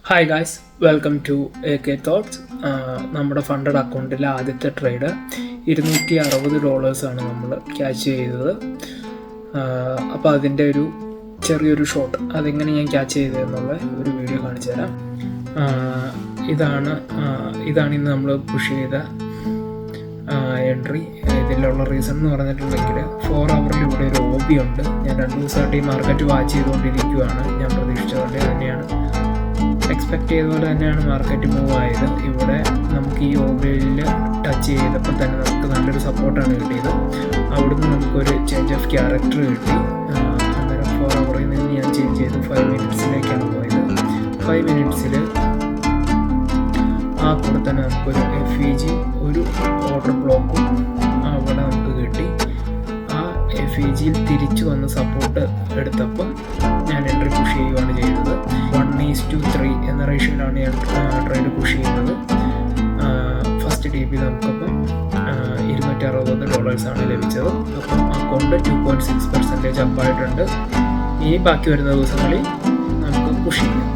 Hi guys, welcome to AK thoughts. നമ്മുടെ funded അക്കൗണ്ടിലെ ആദ്യത്തെ ട്രേഡ് $260 നമ്മൾ ക്യാച്ച് ചെയ്തത്. അപ്പോൾ അതിൻ്റെ ഒരു ചെറിയൊരു ഷോട്ട് അതെങ്ങനെ ഞാൻ ക്യാച്ച് ചെയ്തതെന്നുള്ള ഒരു വീഡിയോ കാണിച്ചു തരാം. ഇതാണ് ഇന്ന് നമ്മൾ പുഷ് ചെയ്ത എൻട്രി. ഇതിലുള്ള റീസൺ എന്ന് പറഞ്ഞിട്ടുണ്ടെങ്കിൽ 4 hour ഇവിടെ ഒരു OB ഉണ്ട്. ഞാൻ 2 ദിവസമായിട്ട് ഈ മാർക്കറ്റ് വാച്ച് ചെയ്തുകൊണ്ടിരിക്കുകയാണ്. ഞാൻ പ്രതീക്ഷിച്ചതുകൊണ്ട് തന്നെയാണ്, എക്സ്പെക്റ്റ് ചെയ്ത പോലെ തന്നെയാണ് മാർക്കറ്റ് മൂവ് ആയത്. ഇവിടെ നമുക്ക് ഈ ഓവറിൽ ടച്ച് ചെയ്തപ്പോൾ തന്നെ നമുക്ക് നല്ലൊരു സപ്പോർട്ടാണ് കിട്ടിയത്. അവിടുന്ന് നമുക്കൊരു ചേഞ്ച് ഓഫ് ക്യാരക്ടർ കിട്ടി. അന്നേരം 4 hour നിന്ന് ഞാൻ ചേഞ്ച് ചെയ്ത് 5 minutes പോയത്. 5 minutes ആ കൂടെ തന്നെ നമുക്കൊരു FEG ഒരു ഓർഡർ ബ്ലോക്കും അവിടെ നമുക്ക് കിട്ടി. ആ FEGയിൽ തിരിച്ചു വന്ന് സപ്പോർട്ട് എടുത്തപ്പോൾ ഞാൻ എൻട്രി പുഷ് ചെയ്യുകയാണ് ചെയ്തത്. 1:3 എന്ന റേഷ്യോയിലാണ് ഞാൻ ട്രേഡ് പുഷ് ചെയ്യുന്നത്. ഫസ്റ്റ് DP നമുക്കപ്പം $260 ലഭിച്ചത്. അപ്പം അക്കൗണ്ട് 2.6% അപ്പായിട്ടുണ്ട്. ഇനി ബാക്കി വരുന്ന ദിവസങ്ങളിൽ നമുക്ക് പുഷ് ചെയ്യാം.